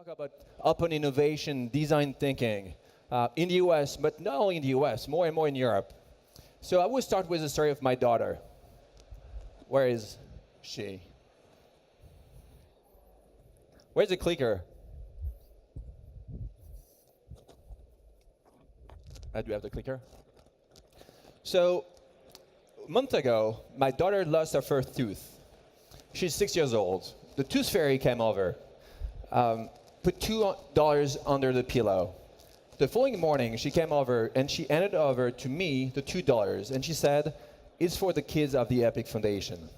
talk about open innovation, design thinking in the US, but not only in the US, more and more in Europe. So I will start with the story of my daughter. Where is she? Where's the clicker? I do have the clicker. So a month ago, my daughter lost her first tooth. She's 6 years old. The tooth fairy came over, put $2 under the pillow. The following morning, she came over and she handed over to me the $2, and she said, "It's for the kids of the Epic Foundation."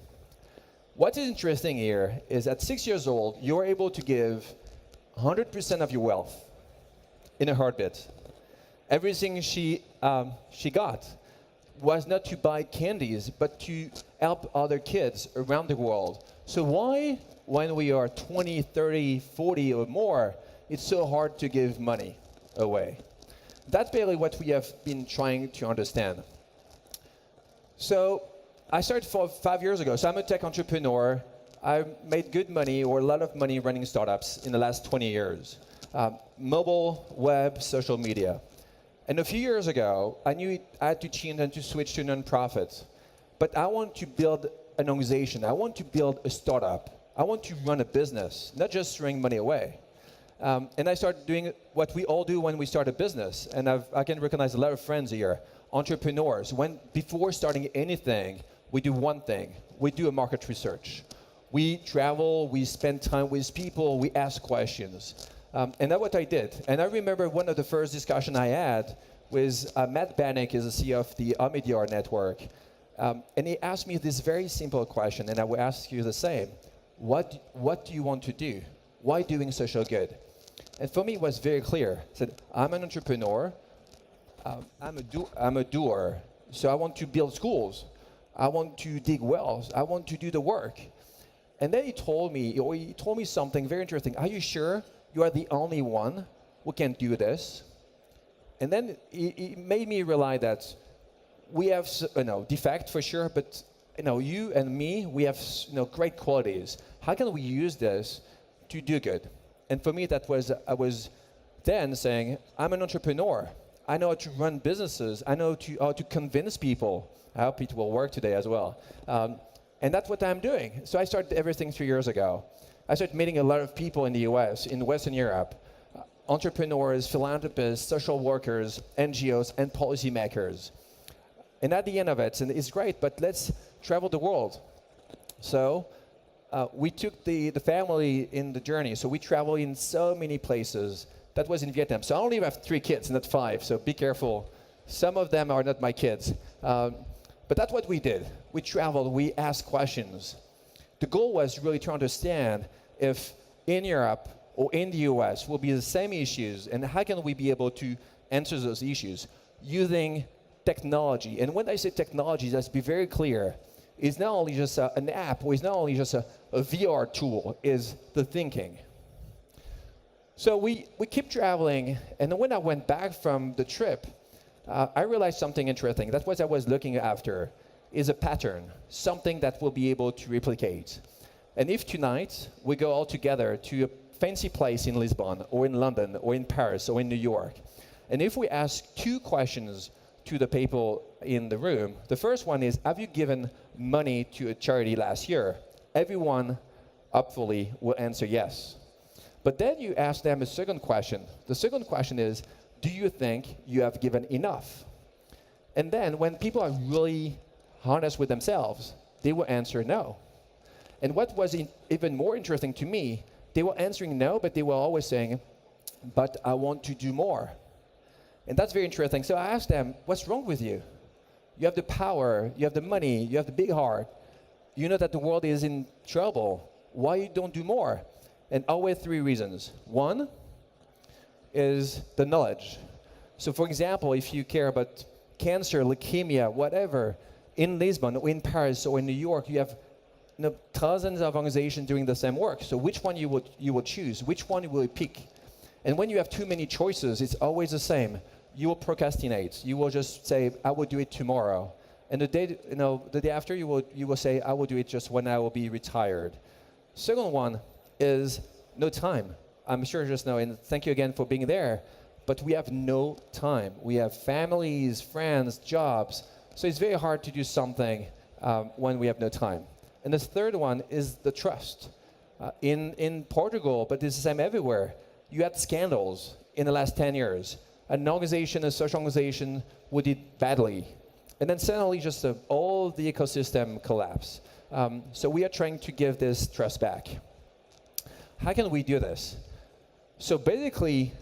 What is interesting here is at 6 years old, you're able to give 100% of your wealth in a heartbeat. Everything she got was not to buy candies, but to help other kids around the world. So why, when we are 20, 30, 40 or more, it's so hard to give money away? That's basically what we have been trying to understand. So I started 5 years ago. So I'm a tech entrepreneur. I made good money, or a lot of money, running startups in the last 20 years. Mobile, web, social media. And a few years ago, I knew I had to change and to switch to nonprofit. But I want to build an organization. I want to build a startup. I want to run a business, not just throwing money away. And I started doing what we all do when we start a business. And I can recognize a lot of friends here, entrepreneurs. Before starting anything, we do one thing. We do a market research. We travel, we spend time with people, we ask questions. And that's what I did. And I remember one of the first discussions I had with Matt Bannock, is the CEO of the Omidyar Network. And he asked me this very simple question, and I will ask you the same. What do you want to do? Why doing social good? And for me, it was very clear. I said, I'm an entrepreneur. I'm a doer. So I want to build schools. I want to dig wells. I want to do the work. And then he told me something very interesting. Are you sure you are the only one who can do this? And then he made me realize that we have defect for sure, but you and me, we have great qualities. How can we use this to do good? And for me, I was then saying, I'm an entrepreneur. I know how to run businesses. I know how to convince people. I hope it will work today as well. And that's what I'm doing. So I started everything 3 years ago. I started meeting a lot of people in the US, in Western Europe, entrepreneurs, philanthropists, social workers, NGOs, and policymakers. And at the end of it, and it's great, but let's travel the world. So we took the family in the journey. So we traveled in so many places. That was in Vietnam. So I only have 3 kids, not 5, so be careful. Some of them are not my kids. But that's what we did. We traveled, we asked questions. The goal was really to understand if in Europe or in the US will be the same issues, and how can we be able to answer those issues using technology. And when I say technology, let's be very clear, it's not only just an app, or it's not only just a VR tool, is the thinking. So we keep traveling, and when I went back from the trip, I realized something interesting. That's what I was looking after, is a pattern, something that we'll be able to replicate. And if tonight we go all together to a fancy place in Lisbon, or in London, or in Paris, or in New York, and if we ask 2 questions to the people in the room, the first one is, have you given money to a charity last year? Everyone, hopefully, will answer yes. But then you ask them a second question. The second question is, do you think you have given enough? And then when people are really honest with themselves, they will answer no. And what was even more interesting to me, they were answering no, but they were always saying, but I want to do more. And that's very interesting. So I asked them, what's wrong with you? You have the power, you have the money, you have the big heart. You know that the world is in trouble. Why you don't do more? And always 3 reasons. One is the knowledge. So for example, if you care about cancer, leukemia, whatever, in Lisbon or in Paris or in New York, you have thousands of organizations doing the same work. So which one you would choose? Which one you will pick? And when you have too many choices, it's always the same. You will procrastinate. You will just say, I will do it tomorrow. And the day after, you will say, I will do it just when I will be retired. Second one is no time. I'm sure just know, and thank you again for being there, but we have no time. We have families, friends, jobs, so it's very hard to do something when we have no time. And the third one is the trust. In Portugal, but it's the same everywhere, you had scandals in the last 10 years. An organization, a social organization, would it badly. And then suddenly just all the ecosystem collapsed. So we are trying to give this trust back. How can we do this? So basically,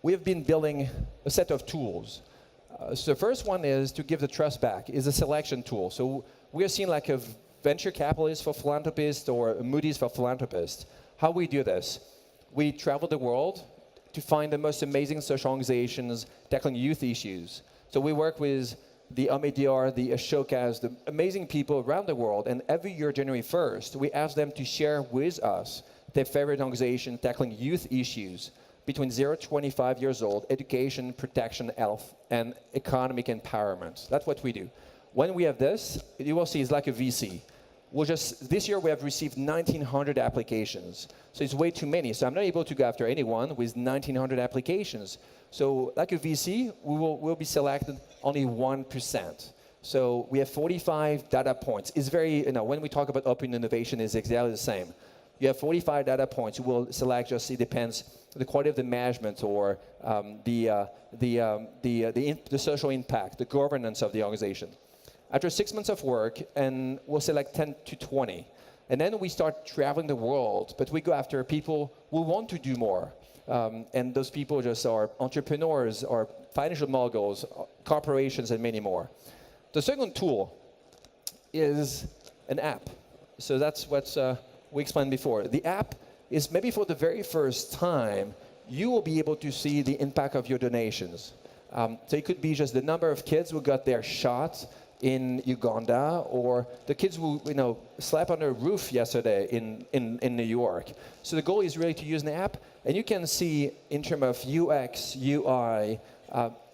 we have been building a set of tools. So the first one is to give the trust back, is a selection tool. So we are seen like a venture capitalist for philanthropists or Moody's for philanthropists. How we do this? We travel the world to find the most amazing social organizations tackling youth issues. So we work with the Omidyar, the Ashokas, the amazing people around the world, and every year, January 1st, we ask them to share with us their favorite organization tackling youth issues between 0 to 25 years old, education, protection, health, and economic empowerment. That's what we do. When we have this, you will see it's like a VC. This year we have received 1,900 applications. So it's way too many. So I'm not able to go after anyone with 1,900 applications. So like a VC, we'll be selected only 1%. So we have 45 data points. It's very, when we talk about open innovation, it's exactly the same. You have 45 data points. You will select just, it depends, the quality of the management or the social impact, the governance of the organization. After 6 months of work, and we'll select 10 to 20. And then we start traveling the world, but we go after people who want to do more. And those people just are entrepreneurs, or financial moguls, corporations, and many more. The second tool is an app. So that's what we explained before. The app is maybe for the very first time, you will be able to see the impact of your donations. So it could be just the number of kids who got their shot in Uganda, or the kids who slept on a roof yesterday in New York. So the goal is really to use an app, and you can see in terms of UX, UI,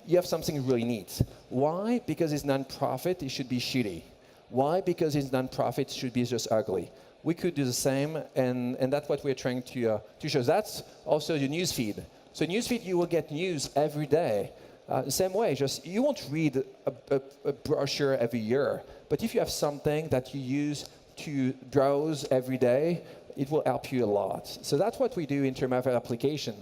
you have something really neat. Why? Because it's non-profit, it should be shitty. Why? Because it's non-profit, it should be just ugly. We could do the same, and that's what we're trying to show. That's also your newsfeed. So newsfeed, you will get news every day. The same way, just you won't read a brochure every year, but if you have something that you use to browse every day, it will help you a lot. So that's what we do in terms of application.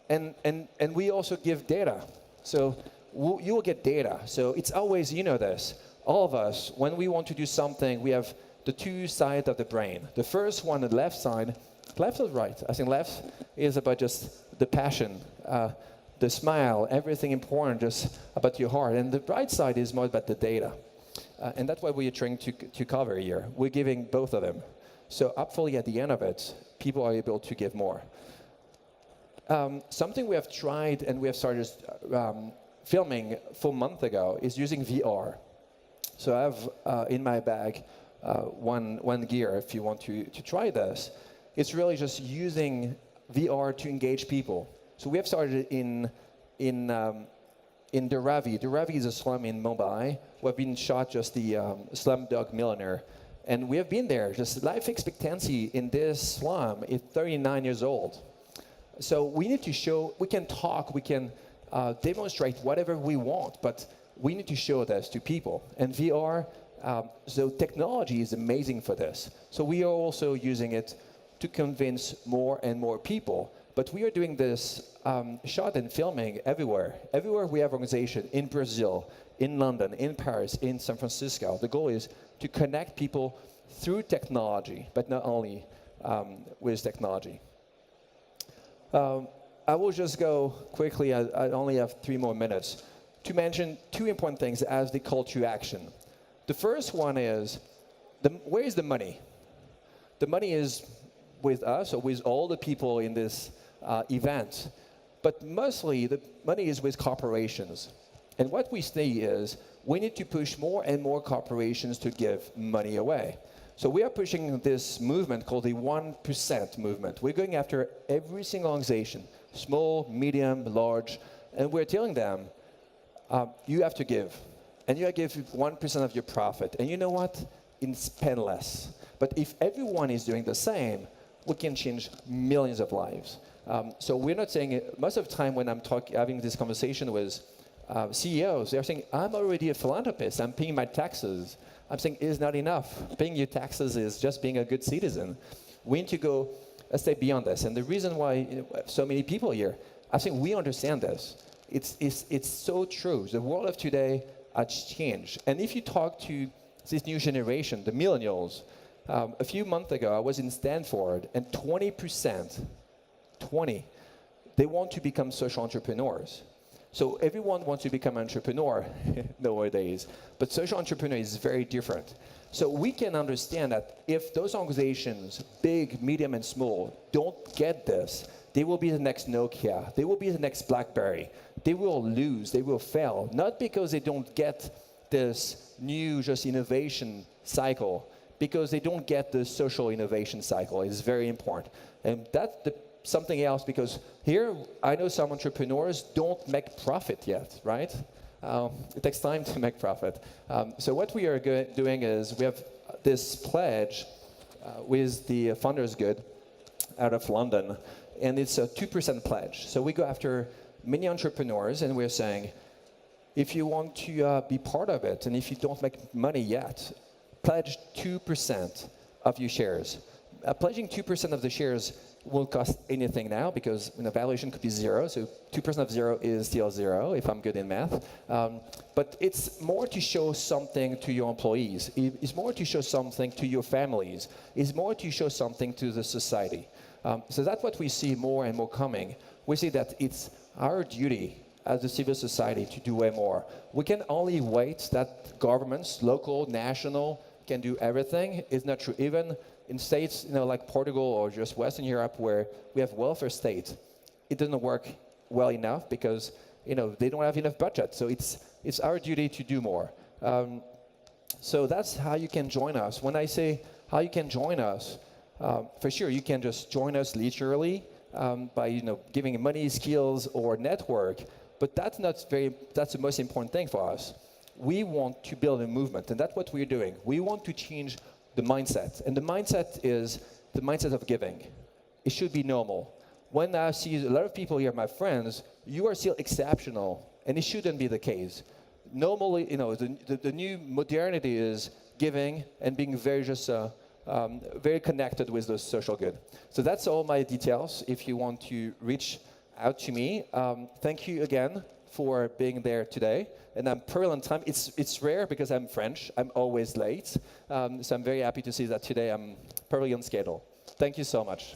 And we also give data. So you will get data. So it's always, this, all of us, when we want to do something, we have the two sides of the brain. The first one, the left side, left or right? I think left is about just the passion, the smile, everything important just about your heart. And the right side is more about the data. And that's what we are trying to cover here. We're giving both of them. So hopefully at the end of it, people are able to give more. Something we have tried and we have started filming 4 months ago is using VR. So I have in my bag one gear if you want to try this. It's really just using VR to engage people. So we have started in Dharavi. Dharavi is a slum in Mumbai. We have been shot just the Slumdog Millionaire. And we have been there. Just life expectancy in this slum is 39 years old. So we need to show, we can talk, we can demonstrate whatever we want, but we need to show this to people. And VR, so technology is amazing for this. So we are also using it to convince more and more people. But we are doing this shot and filming everywhere. Everywhere we have organization, in Brazil, in London, in Paris, in San Francisco. The goal is to connect people through technology, but not only with technology. I will just go quickly, I only have 3 more minutes, to mention 2 important things as the call to action. The first one is, where is the money? The money is with us, or with all the people in this event, but mostly the money is with corporations. And what we see is we need to push more and more corporations to give money away. So we are pushing this movement called the 1% movement. We're going after every single organization, small, medium, large, and we're telling them, you have to give. And you have to give 1% of your profit. And you know what? Spend less. But if everyone is doing the same, we can change millions of lives. So we're not saying it. Most of the time when I'm having this conversation with CEOs, they're saying, I'm already a philanthropist, I'm paying my taxes. I'm saying it's not enough. Paying your taxes is just being a good citizen. We need to go a step beyond this. And the reason why so many people here, I think we understand this. It's so true. The world of today has changed. And if you talk to this new generation, the millennials, a few months ago, I was in Stanford, and 20%, they want to become social entrepreneurs. So everyone wants to become an entrepreneur nowadays, but social entrepreneur is very different. So we can understand that if those organizations, big, medium, and small, don't get this, they will be the next Nokia, they will be the next BlackBerry. They will lose, they will fail, not because they don't get this new just innovation cycle, because they don't get the social innovation cycle. It's very important. And that's something else, because here I know some entrepreneurs don't make profit yet, right? It takes time to make profit. So what we are doing is we have this pledge with the Founders Good out of London, and it's a 2% pledge. So we go after many entrepreneurs, and we're saying, if you want to be part of it, and if you don't make money yet, pledge 2% of your shares. Pledging 2% of the shares won't cost anything now, because valuation could be zero, so 2% of zero is still zero, if I'm good in math. But it's more to show something to your employees. It's more to show something to your families. It's more to show something to the society. So that's what we see more and more coming. We see that it's our duty as a civil society to do way more. We can only wait that governments, local, national, can do everything. It's not true. Even in states, like Portugal or just Western Europe, where we have welfare state, it doesn't work well enough because they don't have enough budget. So it's our duty to do more. So that's how you can join us. When I say how you can join us, for sure you can just join us literally by giving money, skills, or network. But that's the most important thing for us. We want to build a movement, and that's what we're doing. We want to change the mindset, and the mindset is the mindset of giving. It should be normal. When I see a lot of people here, my friends, you are still exceptional, and it shouldn't be the case. Normally, the new modernity is giving and being very connected with the social good. So that's all my details. If you want to reach out to me, thank you again for being there today. And I'm probably on time. It's rare because I'm French. I'm always late. So I'm very happy to see that today I'm probably on schedule. Thank you so much.